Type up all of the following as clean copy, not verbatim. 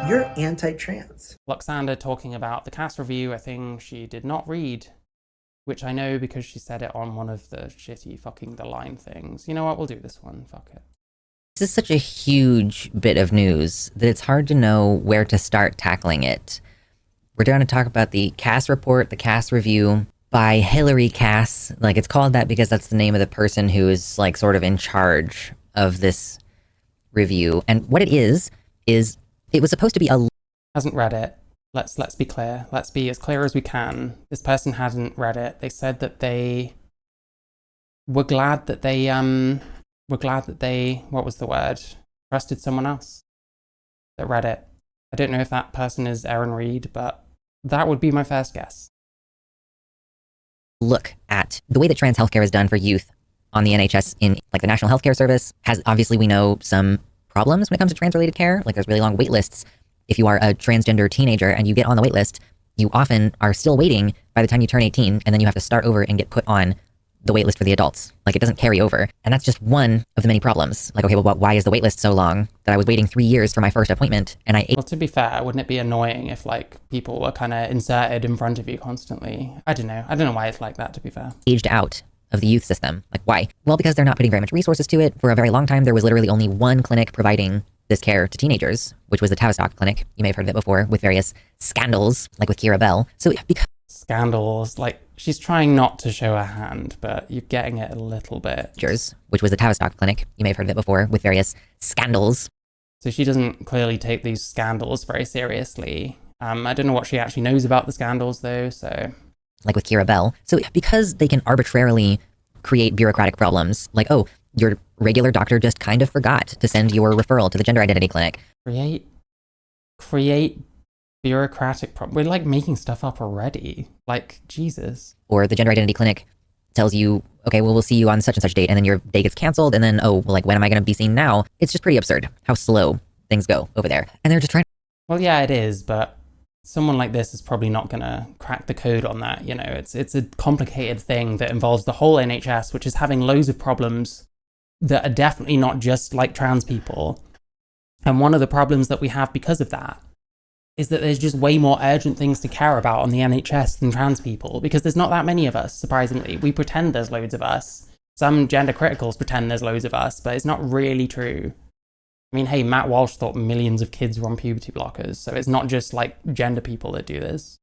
you're anti-trans. Luxander talking about the cast review, a thing she did not read, which I know because she said it on one of the shitty fucking the line things. You know what? We'll do this one. Fuck it. This is such a huge bit of news that it's hard to know where to start tackling it. We're going to talk about the Cass report, the Cass review by Hillary Cass. Like, it's called that because that's the name of the person who is, like, sort of in charge of this review. And what it is it was supposed to be a... Hasn't read it. Let's be clear. Let's be as clear as we can. This person hadn't read it. They said that they were glad that they, what was the word? Trusted someone else that read it. I don't know if that person is Erin Reed, but that would be my first guess. Look at the way that trans healthcare is done for youth on the NHS in, like, the National Healthcare Service has, obviously, we know some problems when it comes to trans-related care. Like, there's really long wait lists. If you are a transgender teenager and you get on the wait list, you often are still waiting by the time you turn 18, and then you have to start over and get put on the wait list for the adults. Like, it doesn't carry over. And that's just one of the many problems. Like, okay, well, why is the wait list so long that I was waiting 3 years for my first appointment and Well, to be fair, wouldn't it be annoying if, like, people were kind of inserted in front of you constantly? I don't know why it's like that, to be fair. aged out of the youth system? Like, why? Well, because they're not putting very much resources to it. For a very long time, there was literally only one clinic providing this care to teenagers, which was the Tavistock Clinic. You may have heard of it before, with various scandals, like with Kira Bell. So because... Scandals, like, she's trying not to show her hand, but you're getting it a little bit. Which was the Tavistock Clinic. You may have heard of it before, with various scandals. So she doesn't clearly take these scandals very seriously. I don't know what she actually knows about the scandals, though, so... Like with Kira Bell. So because they can arbitrarily create bureaucratic problems, like, oh, your regular doctor just kind of forgot to send your referral to the gender identity clinic. Create bureaucratic problems. We're, like, making stuff up already. Like, Jesus. Or the gender identity clinic tells you, okay, well, we'll see you on such and such date, and then your day gets canceled, and then, oh, well, like, when am I going to be seen now? It's just pretty absurd how slow things go over there. And they're just trying... Well, yeah, it is, but someone like this is probably not going to crack the code on that, you know? It's a complicated thing that involves the whole NHS, which is having loads of problems that are definitely not just like trans people. And one of the problems that we have because of that is that there's just way more urgent things to care about on the NHS than trans people, because there's not that many of us, surprisingly. We pretend there's loads of us. Some gender criticals pretend there's loads of us, but it's not really true. I mean, hey, Matt Walsh thought millions of kids were on puberty blockers, so it's not just, like, gender people that do this.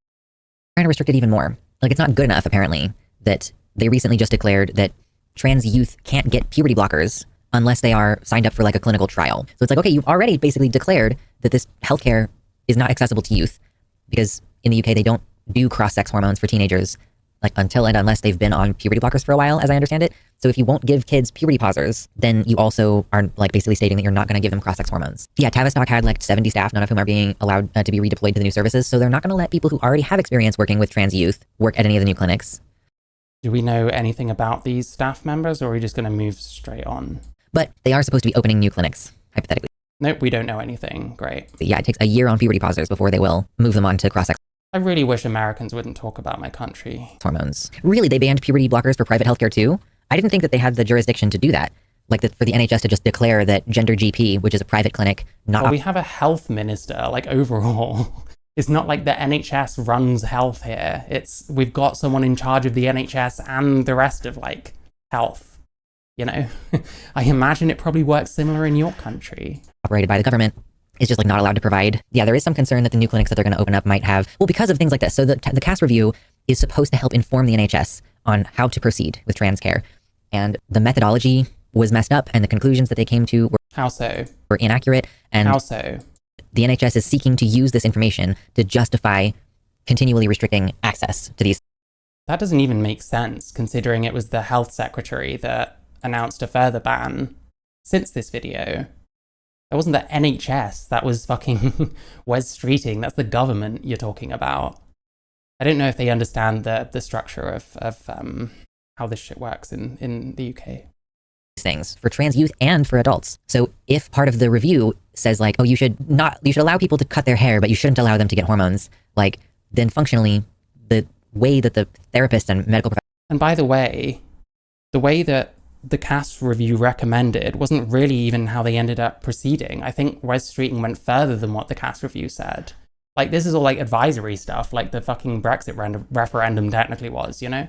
Trying to restrict it even more. Like, it's not good enough, apparently, that they recently just declared that trans youth can't get puberty blockers unless they are signed up for, like, a clinical trial. So it's like, okay, you've already basically declared that this healthcare is not accessible to youth, because in the UK they don't do cross-sex hormones for teenagers, like, until and unless they've been on puberty blockers for a while, as I understand it. So if you won't give kids puberty pausers, then you also are, like, basically stating that you're not going to give them cross-sex hormones. Yeah, Tavistock had, like, 70 staff, none of whom are being allowed to be redeployed to the new services, so they're not going to let people who already have experience working with trans youth work at any of the new clinics. Do we know anything about these staff members, or are we just going to move straight on? But they are supposed to be opening new clinics, hypothetically. Nope, we don't know anything. Great. But yeah, it takes a year on puberty pausers before they will move them on to cross-sex I really wish Americans wouldn't talk about my country. hormones. Really, they banned puberty blockers for private healthcare too? I didn't think that they had the jurisdiction to do that. Like, for the NHS to just declare that Gender GP, which is a private clinic, not... Well, we have a health minister, like, overall. It's not like the NHS runs health here. We've got someone in charge of the NHS and the rest of, like, health. You know? I imagine it probably works similar in your country. operated by the government, is just, like, not allowed to provide. Yeah, there is some concern that the new clinics that they're going to open up might have, well, because of things like this. So the Cass review is supposed to help inform the NHS on how to proceed with trans care. And the methodology was messed up, and the conclusions that they came to were... How so? ...were inaccurate. And how so? The NHS is seeking to use this information to justify continually restricting access to these. That doesn't even make sense, considering it was the health secretary that announced a further ban since this video. It wasn't the NHS that was fucking Wes Streeting. That's the government you're talking about. I don't know if they understand the structure of how this shit works in the UK. Things for trans youth and for adults. So if part of the review says, like, oh, you should allow people to cut their hair, but you shouldn't allow them to get hormones, like, then functionally the way that the therapists and medical professionals... And by the way that the CAS review recommended wasn't really even how they ended up proceeding. I think Wes Streeting went further than what the CAS review said. Like, this is all like advisory stuff, like the fucking Brexit referendum technically was, you know?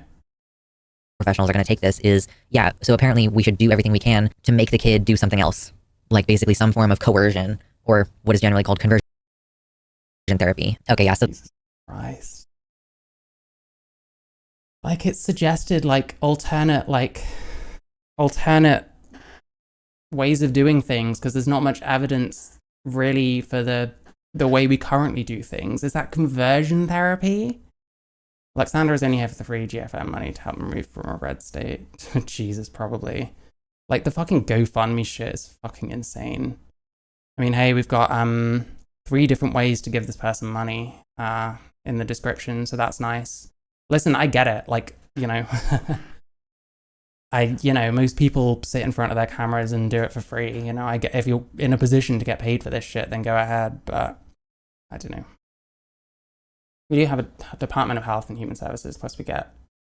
Professionals are going to take this is, yeah, so apparently we should do everything we can to make the kid do something else. Like basically some form of coercion, or what is generally called conversion therapy. Okay, yeah, so... Jesus Christ. Like, it suggested, like, alternate ways of doing things, because there's not much evidence, really, for the way we currently do things. Is that conversion therapy? Luxander is only here for the free GFM money to help him move from a red state. Jesus, probably. Like, the fucking GoFundMe shit is fucking insane. I mean, hey, we've got 3 different ways to give this person money in the description, so that's nice. Listen, I get it. Like, you know, most people sit in front of their cameras and do it for free. You know, I get, if you're in a position to get paid for this shit, then go ahead. But I don't know. We do have a Department of Health and Human Services, plus we get a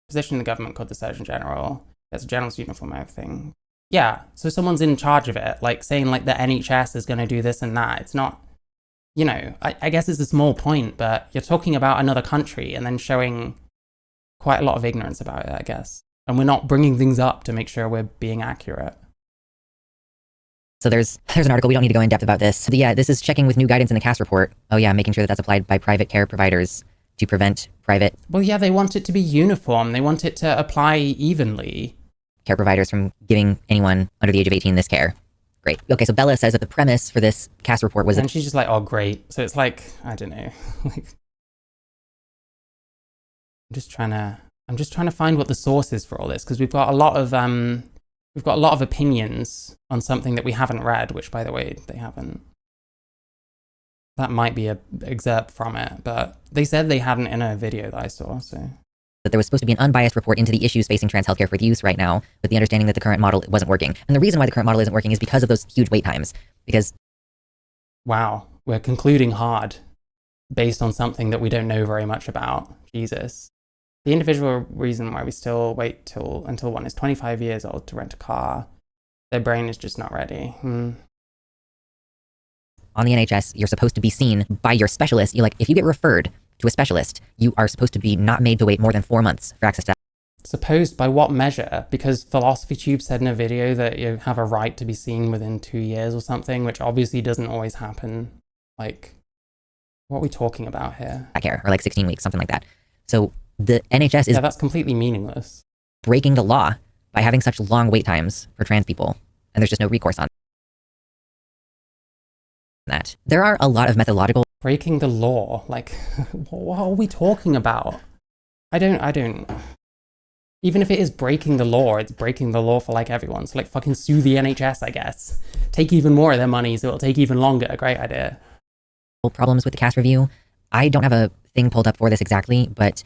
position in the government called the Surgeon General. There's a general uniform and everything. Yeah, so someone's in charge of it, like saying like the NHS is going to do this and that. It's not, you know, I guess it's a small point, but you're talking about another country and then showing quite a lot of ignorance about it, I guess. And we're not bringing things up to make sure we're being accurate. So there's an article, we don't need to go in depth about this. So yeah, this is checking with new guidance in the CAS report. Oh yeah, making sure that that's applied by private care providers to prevent private... Well, yeah, they want it to be uniform. They want it to apply evenly. ...care providers from giving anyone under the age of 18 this care. Great. Okay, so Bella says that the premise for this CAS report was... And she's just like, oh, great. So it's like, I don't know. Like, I'm just trying to find what the source is for all this, because we've got a lot of opinions on something that we haven't read, which, by the way, they haven't. That might be an excerpt from it, but they said they hadn't in a video that I saw, so... That there was supposed to be an unbiased report into the issues facing trans healthcare for youth right now, with the understanding that the current model wasn't working. And the reason why the current model isn't working is because of those huge wait times. Because... Wow, we're concluding hard, based on something that we don't know very much about. Jesus. The individual reason why we still wait until one is 25 years old to rent a car, their brain is just not ready. On the NHS, you're supposed to be seen by your specialist. You're like, if you get referred to a specialist, you are supposed to be not made to wait more than 4 months for access to... Supposed by what measure? Because Philosophy Tube said in a video that you have a right to be seen within 2 years or something, which obviously doesn't always happen. Like, what are we talking about here? Care, or like 16 weeks, something like that. So the NHS is... Yeah, that's completely meaningless. ...breaking the law by having such long wait times for trans people, and there's just no recourse on that. There are a lot of methodological... Breaking the law? Like, what are we talking about? I don't... Even if it is breaking the law, it's breaking the law for, like, everyone. So, like, fucking sue the NHS, I guess. Take even more of their money, so it'll take even longer. Great idea. Problems with the CAS review. I don't have a thing pulled up for this exactly, but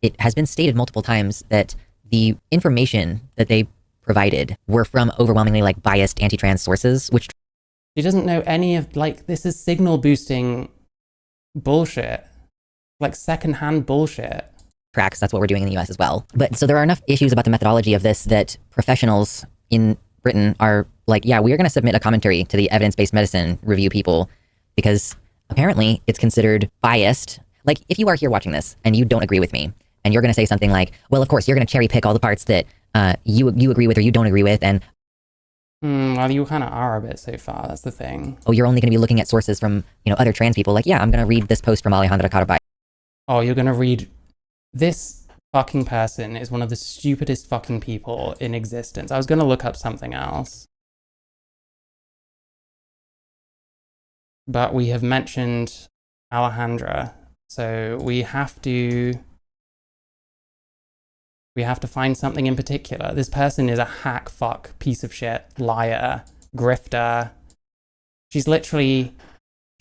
it has been stated multiple times that the information that they provided were from overwhelmingly, like, biased anti-trans sources, which... She doesn't know any of, like, this is signal boosting bullshit. Like, secondhand bullshit. Tracks, that's what we're doing in the US as well. But so there are enough issues about the methodology of this that professionals in Britain are like, yeah, we are going to submit a commentary to the evidence-based medicine review people because apparently it's considered biased. Like, if you are here watching this and you don't agree with me, and you're going to say something like, well, of course, you're going to cherry pick all the parts that you agree with or you don't agree with, and... well, you kind of are a bit so far, that's the thing. Oh, you're only going to be looking at sources from, you know, other trans people. Like, yeah, I'm going to read this post from Alejandra Carabay. Oh, you're going to read... This fucking person is one of the stupidest fucking people in existence. I was going to look up something else. But we have mentioned Alejandra, so we have to find something in particular. This person is a hack fuck, piece of shit, liar, grifter. She's literally...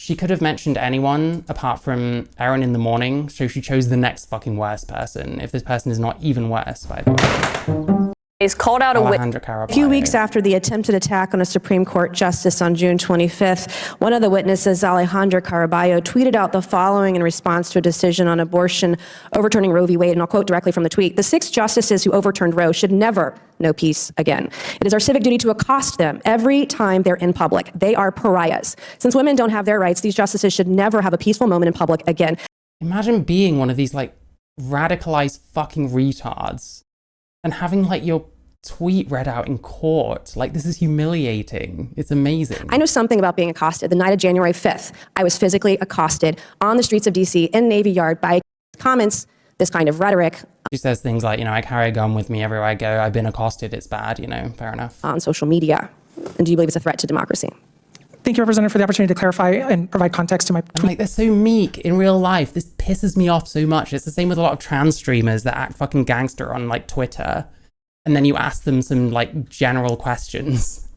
She could have mentioned anyone apart from Erin in the morning, so she chose the next fucking worst person, if this person is not even worse, by the way. Is called out A few weeks after the attempted attack on a Supreme Court justice on June 25th, one of the witnesses, Alejandra Caraballo, tweeted out the following in response to a decision on abortion overturning Roe v. Wade, and I'll quote directly from the tweet: "The 6 justices who overturned Roe should never know peace again. It is our civic duty to accost them every time they're in public. They are pariahs. Since women don't have their rights, these justices should never have a peaceful moment in public again." Imagine being one of these like radicalized fucking retards and having like your tweet read out in court. Like, this is humiliating. It's amazing. I know something about being accosted. The night of January 5th, I was physically accosted on the streets of DC in Navy Yard by comments, this kind of rhetoric. She says things like, you know, I carry a gun with me everywhere I go. I've been accosted. It's bad, you know, fair enough. On social media. And do you believe it's a threat to democracy? Thank you, Representative, for the opportunity to clarify and provide context to my tweet. I'm like, they're so meek in real life. This pisses me off so much. It's the same with a lot of trans streamers that act fucking gangster on like Twitter. And then you ask them some like general questions,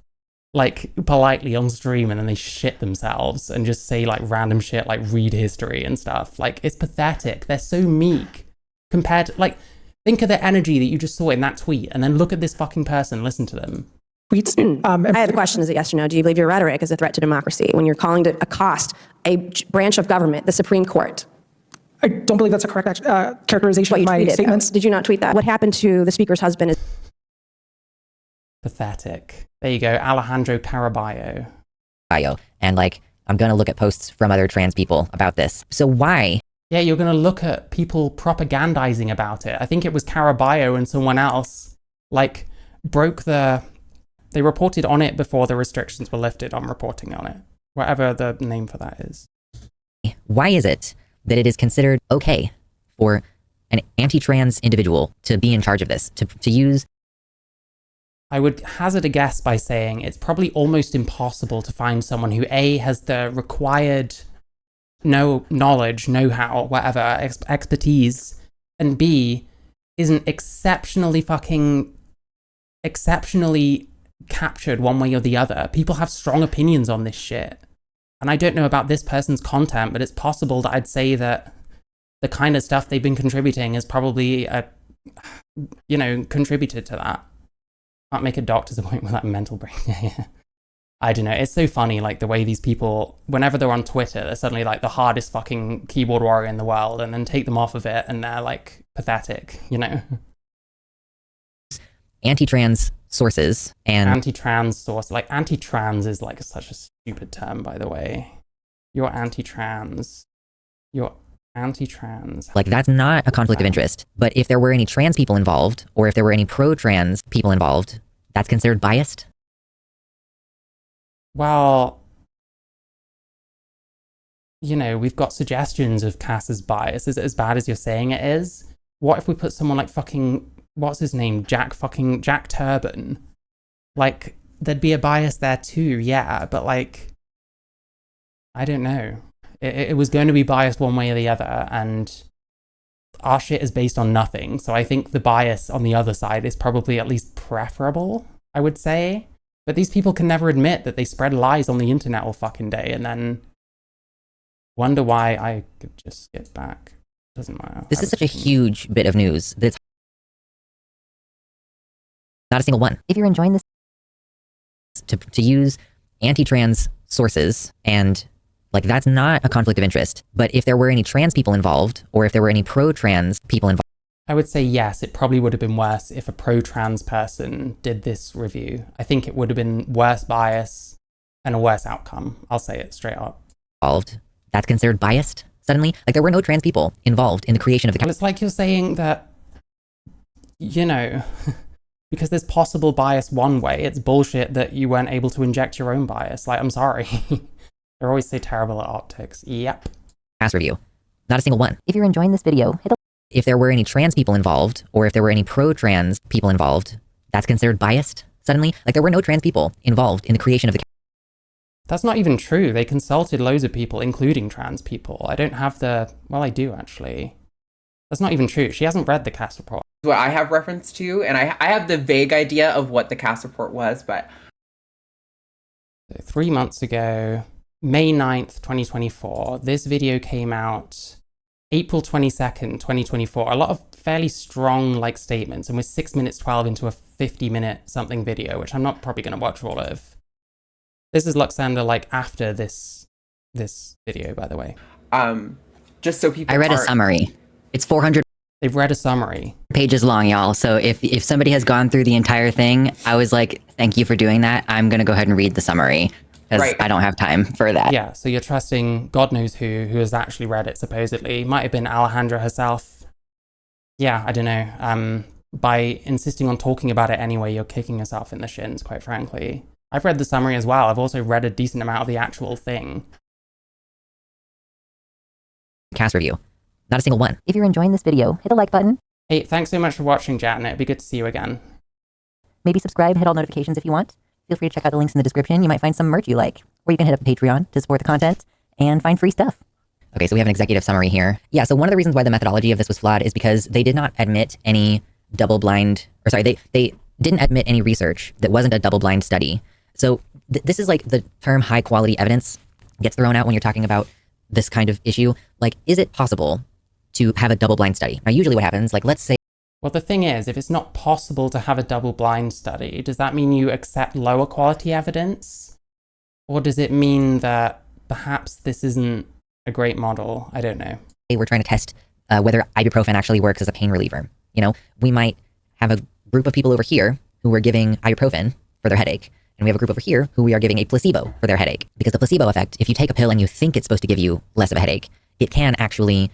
like politely on stream, and then they shit themselves and just say like random shit, like read history and stuff. Like, it's pathetic. They're so meek compared to, like, think of the energy that you just saw in that tweet, and then look at this fucking person, listen to them. Tweets. I have a question. Is it yes or no? Do you believe your rhetoric is a threat to democracy when you're calling to accost a branch of government, the Supreme Court? I don't believe that's a correct characterization of my statements. Did you not tweet that? What happened to the speaker's husband is pathetic. There you go, Alejandro Caraballo. And like, I'm going to look at posts from other trans people about this. So why? Yeah, you're going to look at people propagandizing about it. I think it was Caraballo and someone else, like, they reported on it before the restrictions were lifted on reporting on it. Whatever the name for that is. Why is it that it is considered okay for an anti-trans individual to be in charge of this, to use? I would hazard a guess by saying it's probably almost impossible to find someone who A, has the required knowledge, know-how, whatever, expertise, and B, isn't exceptionally captured one way or the other. People have strong opinions on this shit. And I don't know about this person's content, but it's possible that I'd say that the kind of stuff they've been contributing is probably, contributed to that. Can't make a doctor's appointment with that mental break. Yeah. I don't know. It's so funny, like, the way these people, whenever they're on Twitter, they're suddenly like the hardest fucking keyboard warrior in the world, and then take them off of it and they're like pathetic, you know? Anti-trans sources and anti-trans source, like, anti-trans is like such a stupid term, by the way. You're anti-trans. Like, that's not a conflict of interest. But if there were any trans people involved, or if there were any pro-trans people involved, that's considered biased? Well, you know, we've got suggestions of Cass's bias. Is it as bad as you're saying it is? What if we put someone like fucking, what's his name? Jack Turban? Like, there'd be a bias there too, yeah, but like, I don't know. It was going to be biased one way or the other, and our shit is based on nothing. So I think the bias on the other side is probably at least preferable, I would say. But these people can never admit that they spread lies on the internet all fucking day and then wonder why. I could just skip back. Doesn't matter. This is such a huge bit of news that's not a single one. If you're enjoying this, to use anti-trans sources and, like, that's not a conflict of interest. But if there were any trans people involved, or if there were any pro-trans people involved, I would say yes, it probably would have been worse if a pro-trans person did this review. I think it would have been worse bias and a worse outcome. I'll say it straight up. That's considered biased suddenly? Like, there were no trans people involved in the creation of the... Well, it's like you're saying that, you know, because there's possible bias one way, it's bullshit that you weren't able to inject your own bias. Like, I'm sorry. They're always so terrible at optics. Yep. Pass review. Not a single one. If you're enjoying this video, if there were any trans people involved, or if there were any pro-trans people involved, that's considered biased suddenly? Like, there were no trans people involved in the creation of the... That's not even true. They consulted loads of people, including trans people. I don't have the... Well, I do, actually. That's not even true. She hasn't read the Cass report. What I have reference to, and I have the vague idea of what the Cass report was, but... So 3 months ago, May 9th, 2024, this video came out April 22nd, 2024. A lot of fairly strong like statements, and we're 6 minutes 12 into a 50-minute something video, which I'm not probably going to watch all of. This is Luxander like after this video, by the way. Just so people I read a summary. It's 400 They've read a summary. pages long, y'all. So if somebody has gone through the entire thing, I was like, thank you for doing that. I'm going to go ahead and read the summary because Right. I don't have time for that. Yeah, so you're trusting God knows who has actually read it, supposedly. Might have been Alejandra herself. Yeah, I don't know. By insisting on talking about it anyway, you're kicking yourself in the shins, quite frankly. I've read the summary as well. I've also read a decent amount of the actual thing. Cast review. Not a single one. If you're enjoying this video, hit the like button. Hey, thanks so much for watching, Jet, and it'd be good to see you again. Maybe subscribe, hit all notifications if you want. Feel free to check out the links in the description. You might find some merch you like. Or you can hit up Patreon to support the content and find free stuff. Okay, so we have an executive summary here. Yeah, so one of the reasons why the methodology of this was flawed is because they did not admit any they didn't admit any research that wasn't a double-blind study. So this is like the term high-quality evidence gets thrown out when you're talking about this kind of issue. Like, is it possible to have a double-blind study? Now, usually what happens, like, let's say Well, the thing is, if it's not possible to have a double-blind study, does that mean you accept lower quality evidence? Or does it mean that perhaps this isn't a great model? I don't know. we're trying to test whether ibuprofen actually works as a pain reliever. You know, we might have a group of people over here who are giving ibuprofen for their headache, and we have a group over here who we are giving a placebo for their headache. Because the placebo effect, if you take a pill and you think it's supposed to give you less of a headache, it can actually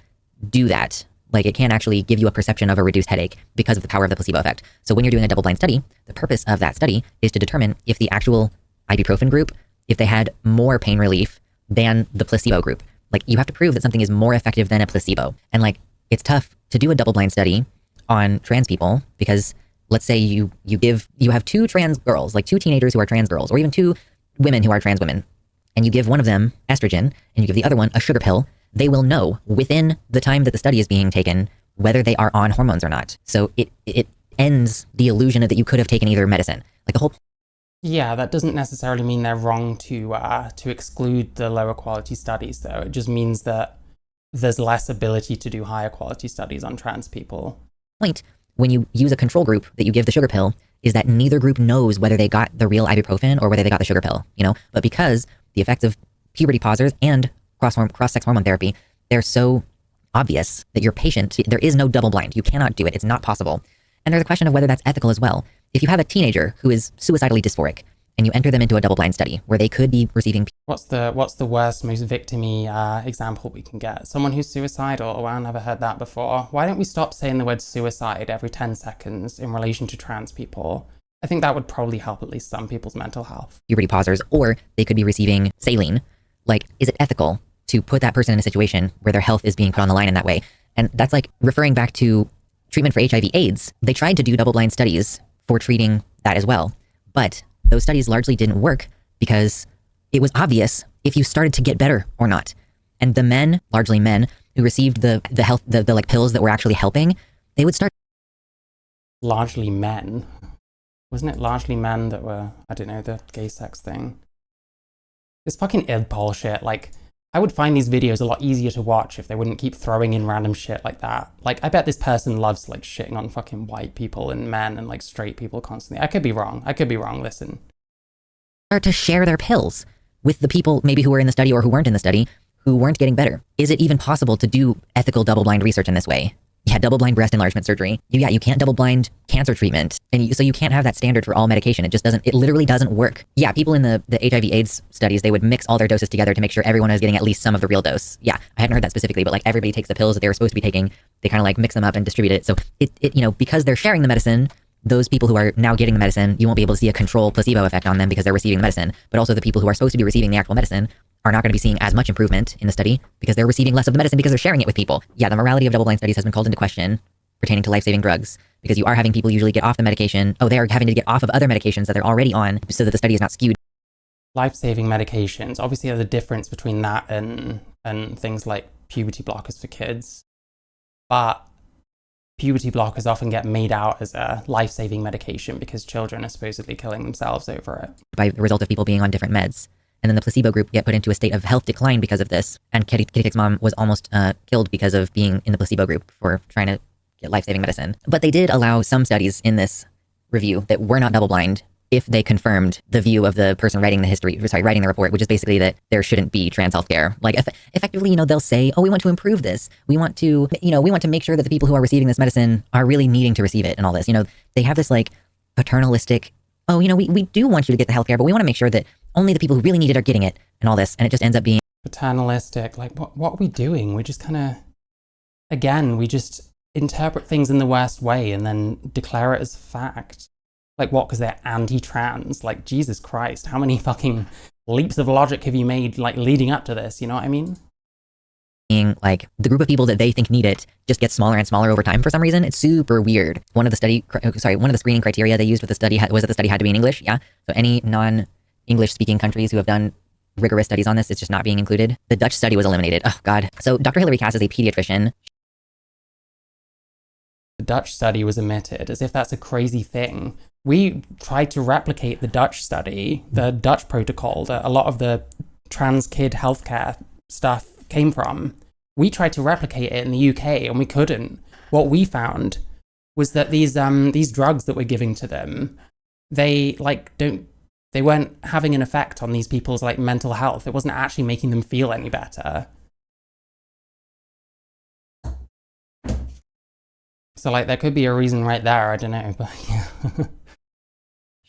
do that. Like, it can actually give you a perception of a reduced headache because of the power of the placebo effect. So when you're doing a double-blind study, the purpose of that study is to determine if the actual ibuprofen group, if they had more pain relief than the placebo group. Like, you have to prove that something is more effective than a placebo. And like, it's tough to do a double-blind study on trans people because let's say you have two trans girls, like two teenagers who are trans girls, or even two women who are trans women, and you give one of them estrogen and you give the other one a sugar pill. They will know within the time that the study is being taken whether they are on hormones or not. So it ends the illusion that you could have taken either medicine. Like, the whole Yeah, that doesn't necessarily mean they're wrong to exclude the lower quality studies, though. It just means that there's less ability to do higher quality studies on trans people. point when you use a control group that you give the sugar pill is that neither group knows whether they got the real ibuprofen or whether they got the sugar pill, you know? But because the effects of puberty pausers and cross-sex hormone therapy, they're so obvious that your patient, there is no double blind. You cannot do it. It's not possible. And there's a question of whether that's ethical as well. If you have a teenager who is suicidally dysphoric and you enter them into a double blind study where they could be receiving What's the worst, most victim-y example we can get? Someone who's suicidal? Oh, I've never heard that before. Why don't we stop saying the word suicide every 10 seconds in relation to trans people? I think that would probably help at least some people's mental health. puberty pausers, or they could be receiving saline. Like, is it ethical to put that person in a situation where their health is being put on the line in that way? And that's like referring back to treatment for HIV/AIDS. They tried to do double-blind studies for treating that as well, but those studies largely didn't work because it was obvious if you started to get better or not. And the men, largely men, who received the like pills that were actually helping, they would start Largely men. Wasn't it largely men that were, I don't know, the gay sex thing? It's fucking bullshit. Like, I would find these videos a lot easier to watch if they wouldn't keep throwing in random shit like that. Like, I bet this person loves, like, shitting on fucking white people and men and, like, straight people constantly. I could be wrong. Listen. to share their pills with the people maybe who were in the study or who weren't in the study, who weren't getting better. Is it even possible to do ethical double-blind research in this way? Yeah, double-blind breast enlargement surgery. You can't double-blind cancer treatment. And so you can't have that standard for all medication. It literally doesn't work. Yeah, people in the HIV/AIDS studies, they would mix all their doses together to make sure everyone is getting at least some of the real dose. Yeah, I hadn't heard that specifically, but like everybody takes the pills that they were supposed to be taking. They kind of like mix them up and distribute it. So because they're sharing the medicine, those people who are now getting the medicine, you won't be able to see a control placebo effect on them because they're receiving the medicine. But also the people who are supposed to be receiving the actual medicine are not going to be seeing as much improvement in the study because they're receiving less of the medicine because they're sharing it with people. Yeah, the morality of double-blind studies has been called into question pertaining to life-saving drugs because you are having people usually get off the medication. Oh, they are having to get off of other medications that they're already on so that the study is not skewed. Life-saving medications. Obviously, there's a difference between that and things like puberty blockers for kids. But puberty blockers often get made out as a life-saving medication because children are supposedly killing themselves over it. By the result of people being on different meds. And then the placebo group get put into a state of health decline because of this. And Kitty Kick's mom was almost killed because of being in the placebo group for trying to get life-saving medicine. But they did allow some studies in this review that were not double-blind if they confirmed the view of the person writing the report, which is basically that there shouldn't be trans healthcare. Like effectively, they'll say, oh, we want to improve this. We want to make sure that the people who are receiving this medicine are really needing to receive it and all this. They have this like paternalistic, oh, we do want you to get the healthcare, but we want to make sure that only the people who really need it are getting it and all this. And it just ends up being paternalistic. Like, what are we doing? We just kind of, again, we just interpret things in the worst way and then declare it as fact. Like what? Because they're anti-trans. Like, Jesus Christ, how many fucking leaps of logic have you made, like, leading up to this? You know what I mean? Being like the group of people that they think need it just gets smaller and smaller over time for some reason. It's super weird. One of the screening criteria they used with the study was that the study had to be in English. Yeah. So any non-English speaking countries who have done rigorous studies on this, it's just not being included. The Dutch study was eliminated. Oh God. So Dr. Hilary Cass is a pediatrician. The Dutch study was omitted, as if that's a crazy thing. We tried to replicate the Dutch study, the Dutch protocol that a lot of the trans kid healthcare stuff came from. We tried to replicate it in the UK and we couldn't. What we found was that these drugs that we're giving to them, they weren't having an effect on these people's like mental health. It wasn't actually making them feel any better. So like there could be a reason right there, I don't know, but yeah.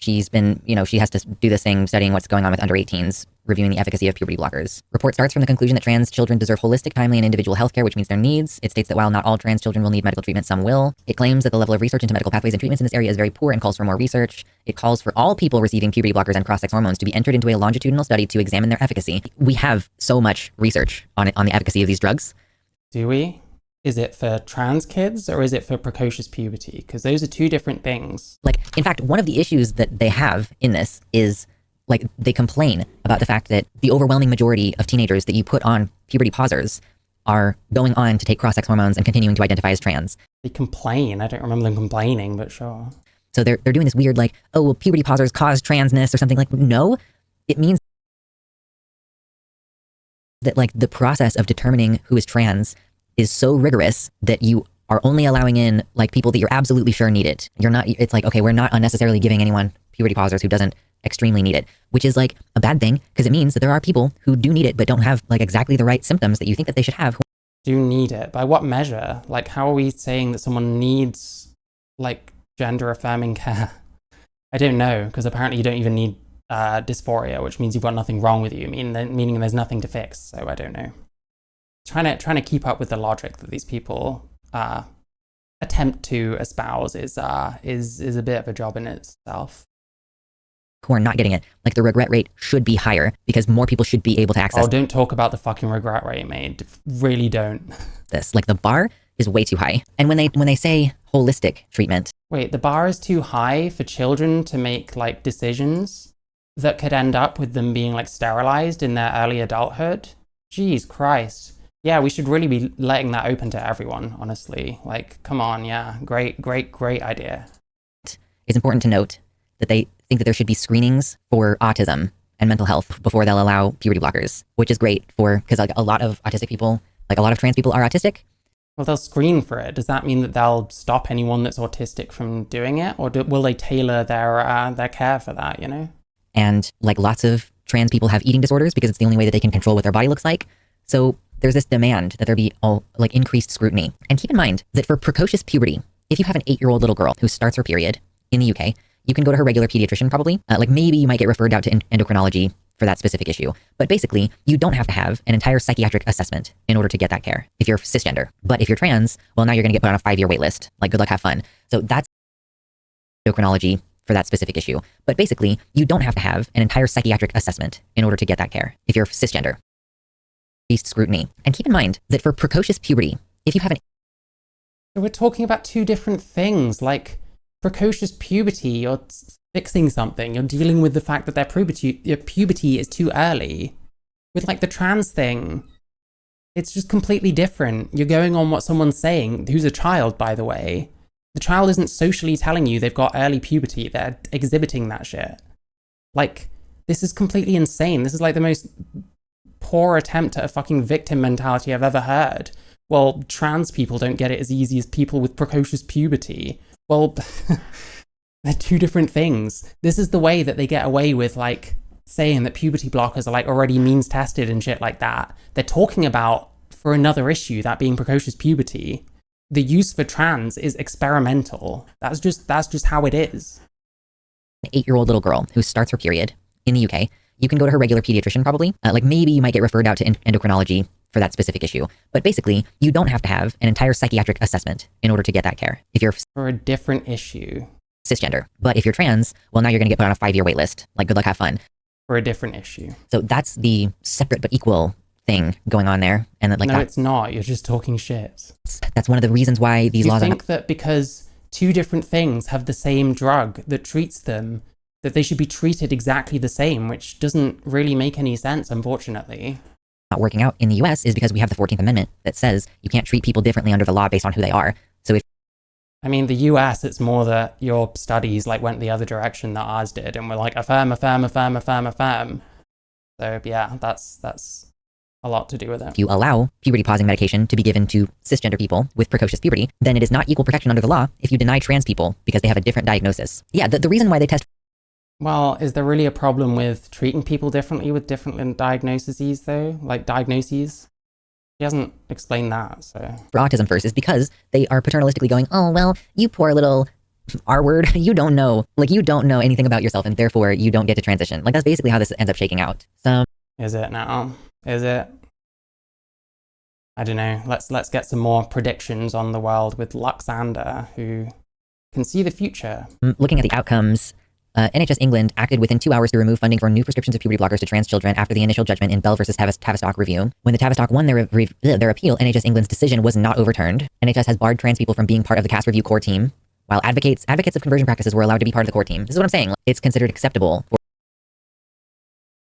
She's been, she has to do this thing studying what's going on with under 18s, reviewing the efficacy of puberty blockers. Report starts from the conclusion that trans children deserve holistic, timely, and individual healthcare, which means their needs. It states that while not all trans children will need medical treatment, some will. It claims that the level of research into medical pathways and treatments in this area is very poor and calls for more research. It calls for all people receiving puberty blockers and cross-sex hormones to be entered into a longitudinal study to examine their efficacy. We have so much research on the efficacy of these drugs. Do we? Is it for trans kids or is it for precocious puberty? Because those are two different things. Like, in fact, one of the issues that they have in this is, like, they complain about the fact that the overwhelming majority of teenagers that you put on puberty pausers are going on to take cross-sex hormones and continuing to identify as trans. They complain. I don't remember them complaining, but sure. So they're doing this weird, like, oh, well, puberty pausers cause transness or something. Like, no, it means that, like, the process of determining who is trans is so rigorous that you are only allowing in like people that you're absolutely sure need it. It's like, okay, we're not unnecessarily giving anyone puberty pausers who doesn't extremely need it, which is like a bad thing because it means that there are people who do need it but don't have like exactly the right symptoms that you think that they should have. Do need it? By what measure? Like, how are we saying that someone needs like gender affirming care? I don't know, because apparently you don't even need dysphoria, which means you've got nothing wrong with you, meaning there's nothing to fix. So I don't know. Trying to keep up with the logic that these people attempt to espouse is a bit of a job in itself. Who are not getting it, like the regret rate should be higher because more people should be able to access. Oh, don't talk about the fucking regret rate, mate. Really don't. This, like, the bar is way too high. And when they say holistic treatment, wait, the bar is too high for children to make like decisions that could end up with them being like sterilized in their early adulthood. Jeez Christ. Yeah, we should really be letting that open to everyone, honestly. Like, come on, yeah. Great idea. It's important to note that they think that there should be screenings for autism and mental health before they'll allow puberty blockers, which is great because like a lot of autistic people, like a lot of trans people are autistic. Well, they'll screen for it. Does that mean that they'll stop anyone that's autistic from doing it? Or will they tailor their care for that, you know? And like lots of trans people have eating disorders because it's the only way that they can control what their body looks like. So there's this demand that there be increased scrutiny. And keep in mind that for precocious puberty, if you have an 8-year-old little girl who starts her period in the UK, you can go to her regular pediatrician probably. Like maybe you might get referred out to endocrinology for that specific issue. But basically, you don't have to have an entire psychiatric assessment in order to get that care if you're cisgender. But if you're trans, well, now you're going to get put on a 5-year wait list. Like, good luck, have fun. So that's endocrinology for that specific issue. But basically, you don't have to have an entire psychiatric assessment in order to get that care if you're cisgender. Scrutiny. And keep in mind that for precocious puberty, if you have an... We're talking about two different things. Like, precocious puberty, you're fixing something. You're dealing with the fact that their puberty is too early. With, like, the trans thing, it's just completely different. You're going on what someone's saying, who's a child, by the way. The child isn't socially telling you they've got early puberty. They're exhibiting that shit. Like, this is completely insane. This is, like, the most poor attempt at a fucking victim mentality I've ever heard. well, trans people don't get it as easy as people with precocious puberty. Well, they're two different things. This is the way that they get away with, like, saying that puberty blockers are, like, already means tested and shit like that. They're talking about, for another issue, that being precocious puberty, the use for trans is experimental. That's just how it is. An 8-year-old little girl who starts her period in the UK, you can go to her regular pediatrician probably. Like maybe you might get referred out to endocrinology for that specific issue. But basically, you don't have to have an entire psychiatric assessment in order to get that care. If you're for a different issue. Cisgender. But if you're trans, well, now you're going to get put on a 5-year wait list. Like, good luck, have fun. For a different issue. So that's the separate but equal thing going on there. And that, like, no, it's not. You're just talking shit. That's one of the reasons why these laws You think that because two different things have the same drug that treats them, that they should be treated exactly the same, which doesn't really make any sense, unfortunately. not working out in the US is because we have the 14th Amendment that says you can't treat people differently under the law based on who they are. So if I mean, the US, it's more that your studies like went the other direction that ours did, and we're like, affirm, affirm, affirm, affirm, affirm. So yeah, that's a lot to do with it. if you allow puberty pausing medication to be given to cisgender people with precocious puberty, then it is not equal protection under the law if you deny trans people because they have a different diagnosis. Yeah, the reason why they test Well, is there really a problem with treating people differently with different diagnoses, though? Like diagnoses? He hasn't explained that, so... for autism first is because they are paternalistically going, oh, well, you poor little R word, you don't know. Like, you don't know anything about yourself, and therefore you don't get to transition. Like, that's basically how this ends up shaking out. So... Is it now? Is it? I don't know. Let's get some more predictions on the world with Luxander, who can see the future. looking at the outcomes, NHS England acted within 2 hours to remove funding for new prescriptions of puberty blockers to trans children after the initial judgment in Bell versus Tavistock review. When the Tavistock won their appeal, NHS England's decision was not overturned. NHS has barred trans people from being part of the CAS review core team, while advocates of conversion practices were allowed to be part of the core team. This is what I'm saying. It's considered acceptable.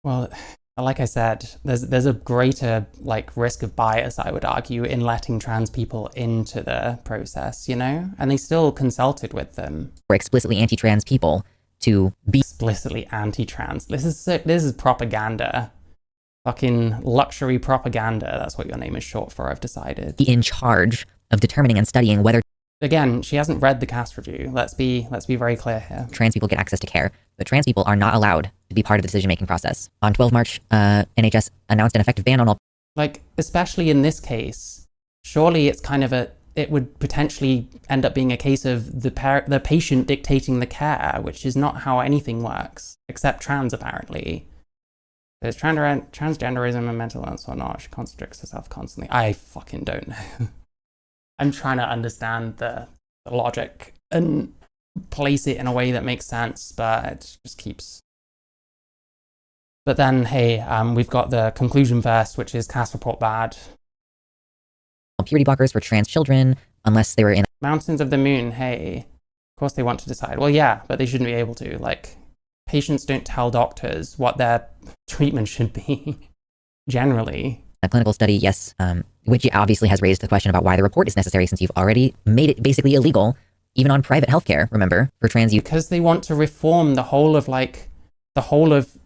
Well, like I said, there's a greater like risk of bias, I would argue, in letting trans people into the process, you know? And they still consulted with them. For explicitly anti-trans people to be Explicitly anti-trans. This is propaganda. Fucking luxury propaganda. That's what your name is short for, I've decided. in charge of determining and studying whether Again, she hasn't read the CAS review. Let's be very clear here. trans people get access to care, but trans people are not allowed to be part of the decision-making process. On 12 March, NHS announced an effective ban on all Like, especially in this case, surely it's kind of it would potentially end up being a case of the patient dictating the care, which is not how anything works, except trans, apparently. There's transgenderism and mental illness or not. She contradicts herself constantly. I fucking don't know. I'm trying to understand the logic and place it in a way that makes sense, but it just keeps... But then, hey, we've got the conclusion first, which is CAS report bad. puberty blockers for trans children, unless they were in Mountains of the Moon, hey, of course they want to decide. Well, yeah, but they shouldn't be able to. Like, patients don't tell doctors what their treatment should be, generally. a clinical study, yes, which obviously has raised the question about why the report is necessary since you've already made it basically illegal, even on private healthcare, remember, for trans youth. Because they want to reform the whole of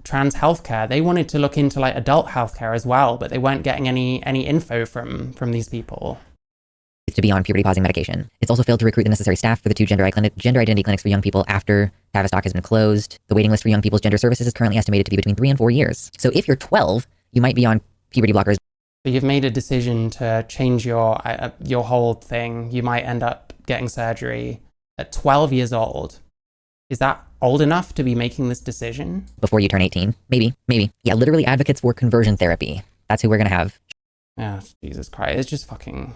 trans healthcare. They wanted to look into like adult healthcare as well, but they weren't getting any info from these people. To be on puberty pausing medication. It's also failed to recruit the necessary staff for the 2 gender identity clinics for young people after Tavistock has been closed. The waiting list for young people's gender services is currently estimated to be between 3 and 4 years. So if you're 12, you might be on puberty blockers. So you've made a decision to change your whole thing. You might end up getting surgery at 12 years old. Is that old enough to be making this decision? Before you turn 18. Maybe. Yeah, literally advocates for conversion therapy. That's who we're going to have. Yeah, Jesus Christ. It's just fucking...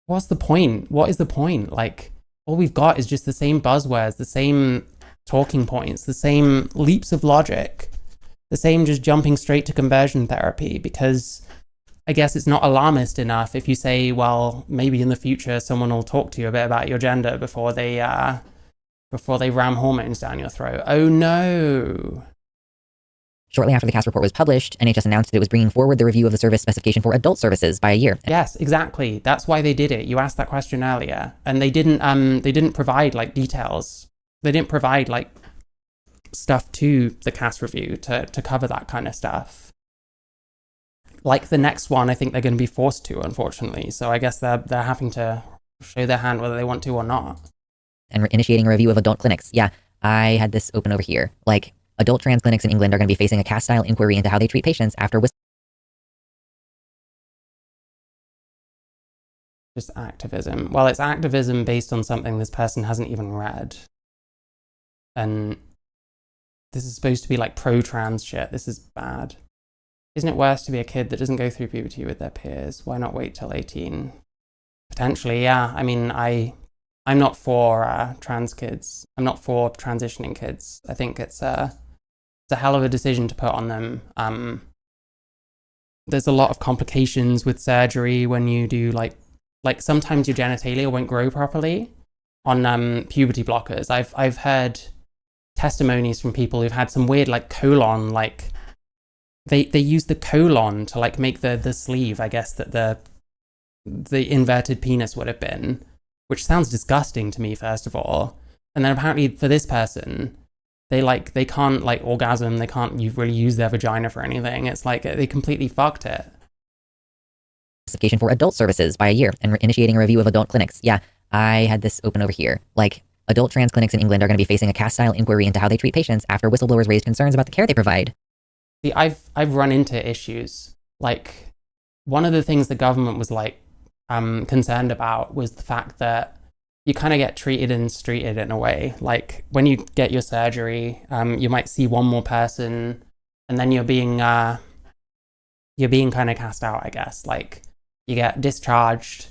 What's the point? What is the point? Like, all we've got is just the same buzzwords, the same talking points, the same leaps of logic, the same just jumping straight to conversion therapy, because I guess it's not alarmist enough if you say, well, maybe in the future someone will talk to you a bit about your gender before they ram hormones down your throat. Oh no. Shortly after the CAS report was published, NHS announced that it was bringing forward the review of the service specification for adult services by a year. Yes, exactly. That's why they did it. You asked that question earlier, and they didn't provide like details. They didn't provide like stuff to the CAS review to cover that kind of stuff. like the next one, I think they're going to be forced to, unfortunately. So I guess they're having to show their hand whether they want to or not. And initiating a review of adult clinics. Yeah, I had this open over here. Like, adult trans clinics in England are going to be facing a cast-style inquiry into how they treat patients after Just activism. Well, it's activism based on something this person hasn't even read. And this is supposed to be like pro-trans shit. This is bad. Isn't it worse to be a kid that doesn't go through puberty with their peers? Why not wait till 18? Potentially, yeah. I mean, I'm not for trans kids. I'm not for transitioning kids. I think it's a hell of a decision to put on them. There's a lot of complications with surgery when you do like sometimes your genitalia won't grow properly on puberty blockers. I've heard testimonies from people who've had some weird like colon, like they use the colon to like make the sleeve, I guess, that the inverted penis would have been, which sounds disgusting to me, first of all. And then apparently for this person, they can't like orgasm, they can't really use their vagina for anything. It's like they completely fucked it. Specification for adult services by a year and initiating a review of adult clinics. Yeah, I had this open over here. Like, adult trans clinics in England are going to be facing a cast-style inquiry into how they treat patients after whistleblowers raised concerns about the care they provide. See, I've run into issues. Like, one of the things the government was like concerned about was the fact that you kind of get treated and streeted in a way. Like, when you get your surgery, you might see one more person, and then you're being kind of cast out, I guess. Like, you get discharged,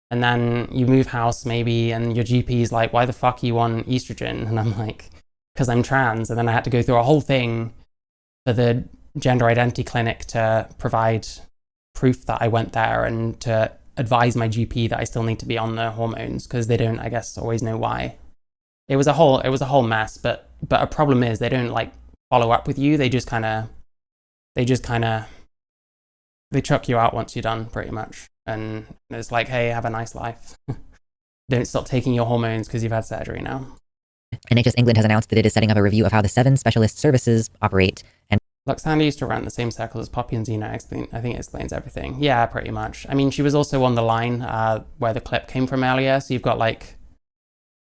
and then you move house maybe, and your GP's like, why the fuck you on estrogen? And I'm like, because I'm trans. And then I had to go through a whole thing for the gender identity clinic to provide proof that I went there and to advise my GP that I still need to be on the hormones, because they don't, I guess, always know why. It was a whole mess, but a problem is they don't like follow up with you. They chuck you out once you're done, pretty much. And it's like, hey, have a nice life. Don't stop taking your hormones because you've had surgery now. NHS England has announced that it is setting up a review of how the 7 specialist services operate. And Luxander used to run the same circles as Poppy and Xena. I think it explains everything. Yeah, pretty much. I mean, she was also on the line where the clip came from earlier. So you've got like,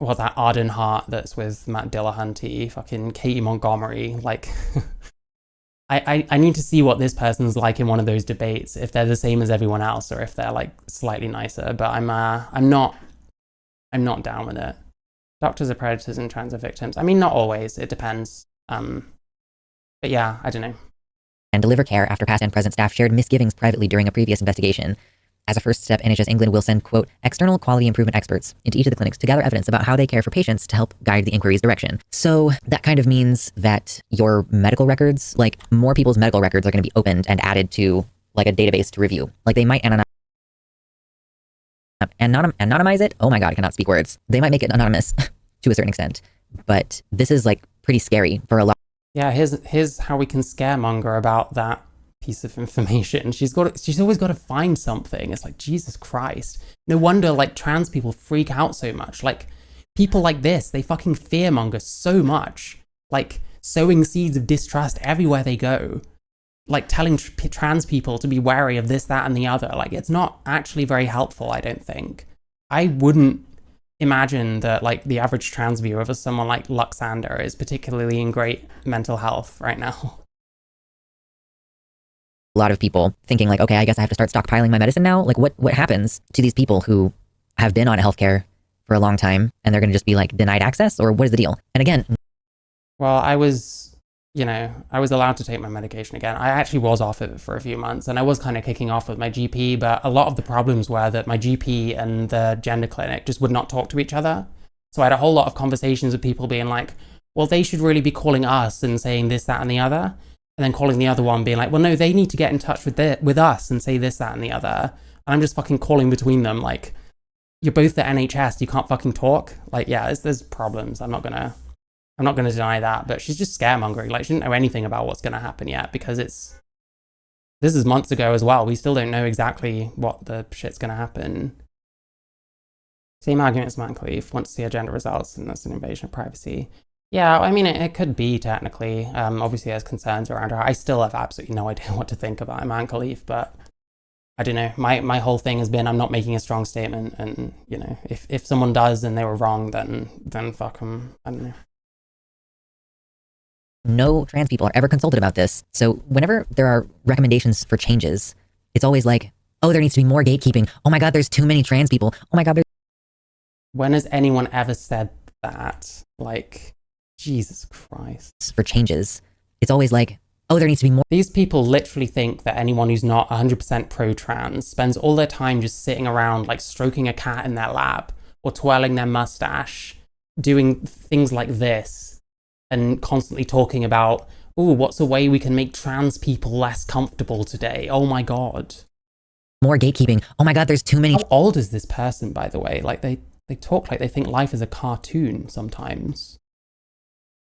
that Arden Hart that's with Matt Dillahunty, fucking Katie Montgomery, like... I need to see what this person's like in one of those debates, if they're the same as everyone else or if they're like slightly nicer. But I'm not down with it. Doctors are predators and trans are victims. I mean, not always. It depends. But yeah, I don't know. And deliver care after past and present staff shared misgivings privately during a previous investigation. As a first step, NHS England will send, quote, external quality improvement experts into each of the clinics to gather evidence about how they care for patients to help guide the inquiry's direction. So that kind of means that your medical records, like more people's medical records are going to be opened and added to like a database to review. Like they might anonymize it. Oh my God, I cannot speak words. They might make it anonymous to a certain extent, but this is like pretty scary for a lot. Yeah, here's how we can scaremonger about that piece of information. She's always got to find something. It's like, Jesus Christ. No wonder like trans people freak out so much. Like people like this, they fucking fearmonger so much. Like sowing seeds of distrust everywhere they go. Like telling trans people to be wary of this, that, and the other. Like it's not actually very helpful, I don't think. I wouldn't imagine that like the average trans viewer of someone like Luxander is particularly in great mental health right now. A lot of people thinking like, okay, I guess I have to start stockpiling my medicine now. Like what happens to these people who have been on healthcare for a long time and they're going to just be like denied access, or what is the deal? And again, well, I was allowed to take my medication again. I actually was off it for a few months and I was kind of kicking off with my GP, but a lot of the problems were that my GP and the gender clinic just would not talk to each other. So I had a whole lot of conversations with people being like, well, they should really be calling us and saying this, that, and the other. And then calling the other one being like, well, no, they need to get in touch with us and say this, that, and the other. And I'm just fucking calling between them. Like, you're both the NHS, you can't fucking talk. Like, yeah, there's problems. I'm not gonna deny that. But she's just scaremongering. Like, she didn't know anything about what's gonna happen yet because this is months ago as well. We still don't know exactly what the shit's gonna happen. Same argument as Matt Cleave. Want to see agenda results, and that's an invasion of privacy. Yeah, I mean, it could be technically. Obviously, there's concerns around her. I still have absolutely no idea what to think about Imam Khalif, but I don't know. My whole thing has been I'm not making a strong statement, and you know, if someone does and they were wrong, then fuck them. I don't know. No trans people are ever consulted about this. So whenever there are recommendations for changes, it's always like, oh, there needs to be more gatekeeping. Oh my God, there's too many trans people. Oh my God, there's... When has anyone ever said that? Like, Jesus Christ. For changes, it's always like, oh, there needs to be more... These people literally think that anyone who's not 100% pro-trans spends all their time just sitting around like stroking a cat in their lap or twirling their mustache, doing things like this, and constantly talking about, oh, what's a way we can make trans people less comfortable today? Oh my God. More gatekeeping. Oh my God, there's too many... How old is this person, by the way? Like, they talk like they think life is a cartoon sometimes.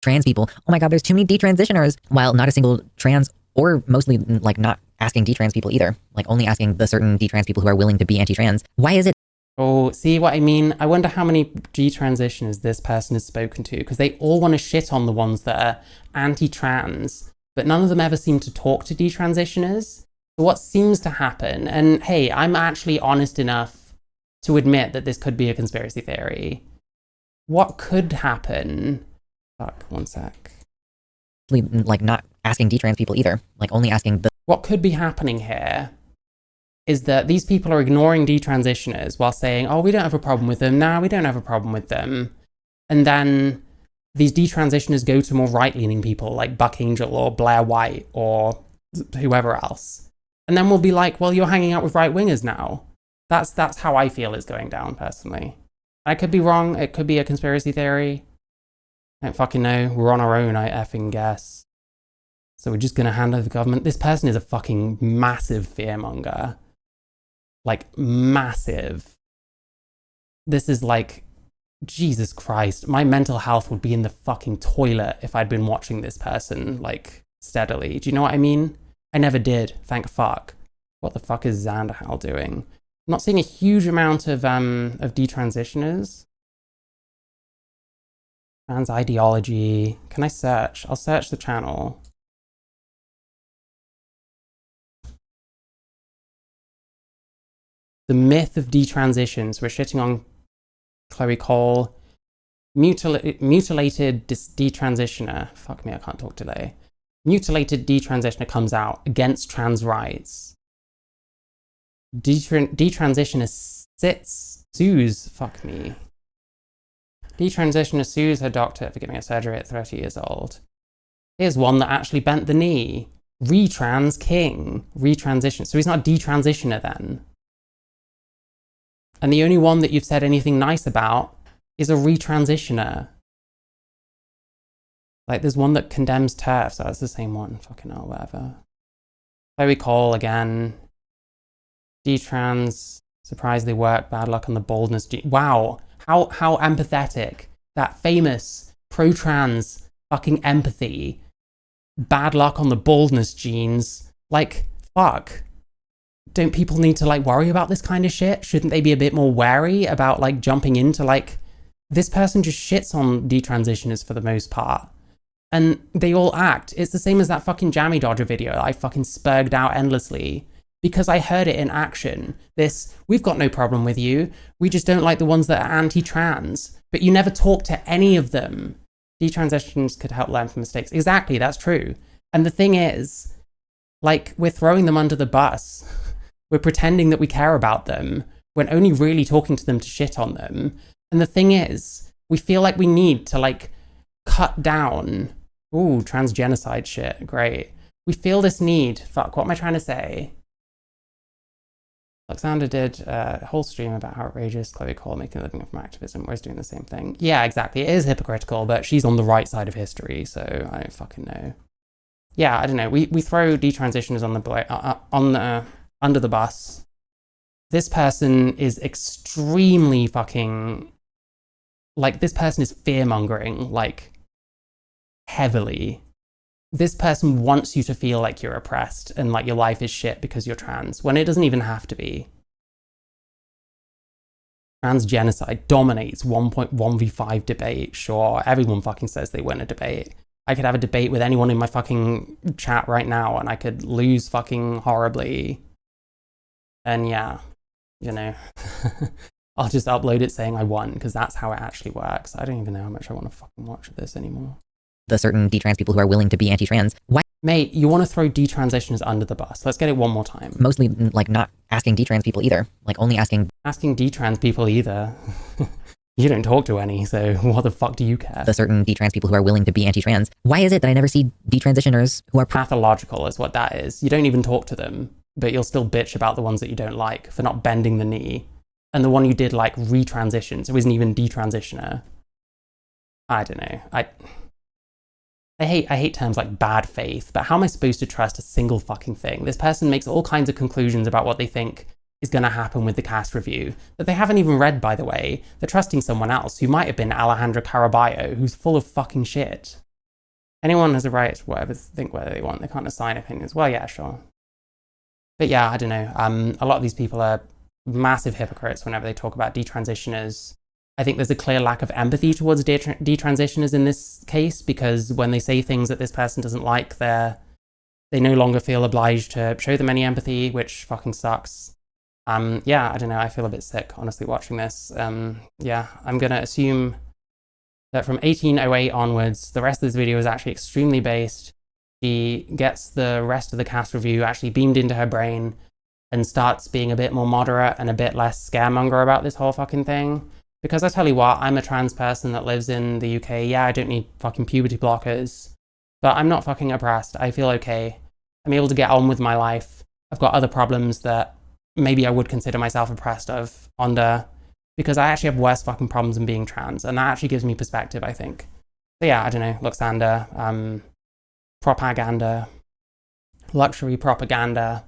Trans people. Oh my God, there's too many detransitioners. While not a single trans, or mostly like not asking detrans people either. Like only asking the certain detrans people who are willing to be anti-trans. Why is it? Oh, see what I mean? I wonder how many detransitioners this person has spoken to, because they all want to shit on the ones that are anti-trans, but none of them ever seem to talk to detransitioners. So what seems to happen, and hey, I'm actually honest enough to admit that this could be a conspiracy theory. What could happen? Fuck, one sec. Like not asking detrans people either. Like only asking the... What could be happening here is that these people are ignoring detransitioners while saying, oh, we don't have a problem with them. Nah, we don't have a problem with them. And then these detransitioners go to more right-leaning people like Buck Angel or Blair White or whoever else. And then we'll be like, well, you're hanging out with right-wingers now. That's how I feel it's going down, personally. I could be wrong. It could be a conspiracy theory. I don't fucking know. We're on our own, I effing guess. So we're just going to hand over the government. This person is a fucking massive fearmonger. Like, massive. This is like, Jesus Christ. My mental health would be in the fucking toilet if I'd been watching this person, like, steadily. Do you know what I mean? I never did, thank fuck. What the fuck is Xanderhal doing? I'm not seeing a huge amount of detransitioners. Trans ideology. Can I search? I'll search the channel. The myth of detransitions. We're shitting on Chloe Cole. Mutilated detransitioner. Fuck me, I can't talk today. Mutilated detransitioner comes out against trans rights. Detransitioner sues. Fuck me. Detransitioner sues her doctor for giving her surgery at 30 years old. Here's one that actually bent the knee. Retrans king. Retransition. So he's not a detransitioner then. And the only one that you've said anything nice about is a retransitioner. Like, there's one that condemns TERF, so that's the same one. Fucking hell, whatever. Chloe Cole again. Detrans. Surprise they work. Bad luck on the baldness. Wow. How empathetic. That famous pro-trans fucking empathy. Bad luck on the baldness genes. Like, fuck. Don't people need to, like, worry about this kind of shit? Shouldn't they be a bit more wary about, like, jumping into, like... This person just shits on detransitioners for the most part. And they all act. It's the same as that fucking Jammy Dodger video that I fucking spurged out endlessly. Because I heard it in action. This, we've got no problem with you. We just don't like the ones that are anti-trans. But you never talk to any of them. Detransitions could help learn from mistakes. Exactly, that's true. And the thing is, like, we're throwing them under the bus. We're pretending that we care about them. We're only really talking to them to shit on them. And the thing is, we feel like we need to, like, cut down. Ooh, transgenocide shit, great. We feel this need. Fuck, what am I trying to say? Luxander did a whole stream about how outrageous Chloe Cole making a living from activism, whereas doing the same thing. Yeah, exactly. It is hypocritical, but she's on the right side of history, so I don't fucking know. Yeah, I don't know. We throw detransitioners on the under the bus. This person is extremely fucking... Like, this person is fear-mongering, like, heavily. This person wants you to feel like you're oppressed and like your life is shit because you're trans, when it doesn't even have to be. trans genocide dominates 1.1v5 debate. Sure, everyone fucking says they win a debate. I could have a debate with anyone in my fucking chat right now and I could lose fucking horribly. And yeah, you know, I'll just upload it saying I won because that's how it actually works. I don't even know how much I want to fucking watch this anymore. The certain detrans people who are willing to be anti-trans. Why? Mate, you want to throw detransitioners under the bus. Let's get it one more time. Mostly, like, not asking detrans people either. Like, only asking detrans people either. You don't talk to any, so what the fuck do you care? the certain detrans people who are willing to be anti-trans. Why is it that I never see detransitioners who are Pathological is what that is. You don't even talk to them, but you'll still bitch about the ones that you don't like for not bending the knee. And the one you did like retransition, so isn't even detransitioner. I don't know. I hate terms like bad faith, but how am I supposed to trust a single fucking thing? This person makes all kinds of conclusions about what they think is going to happen with the cast review that they haven't even read, by the way. They're trusting someone else who might have been Alejandra Caraballo, who's full of fucking shit. Anyone has a right to whatever think whether they want. They can't assign opinions. Well, yeah, sure. But yeah, I don't know. A lot of these people are massive hypocrites whenever they talk about detransitioners. I think there's a clear lack of empathy towards detransitioners in this case, because when they say things that this person doesn't like, they no longer feel obliged to show them any empathy, which fucking sucks. Yeah, I don't know. I feel a bit sick, honestly, watching this. Yeah, I'm going to assume that from 1808 onwards, the rest of this video is actually extremely based. She gets the rest of the cast review actually beamed into her brain and starts being a bit more moderate and a bit less scaremonger about this whole fucking thing. Because I tell you what, I'm a trans person that lives in the UK. Yeah, I don't need fucking puberty blockers, but I'm not fucking oppressed. I feel okay. I'm able to get on with my life. I've got other problems that maybe I would consider myself oppressed under, because I actually have worse fucking problems than being trans, and that actually gives me perspective, I think. So yeah, I don't know, luxander, propaganda, luxury propaganda,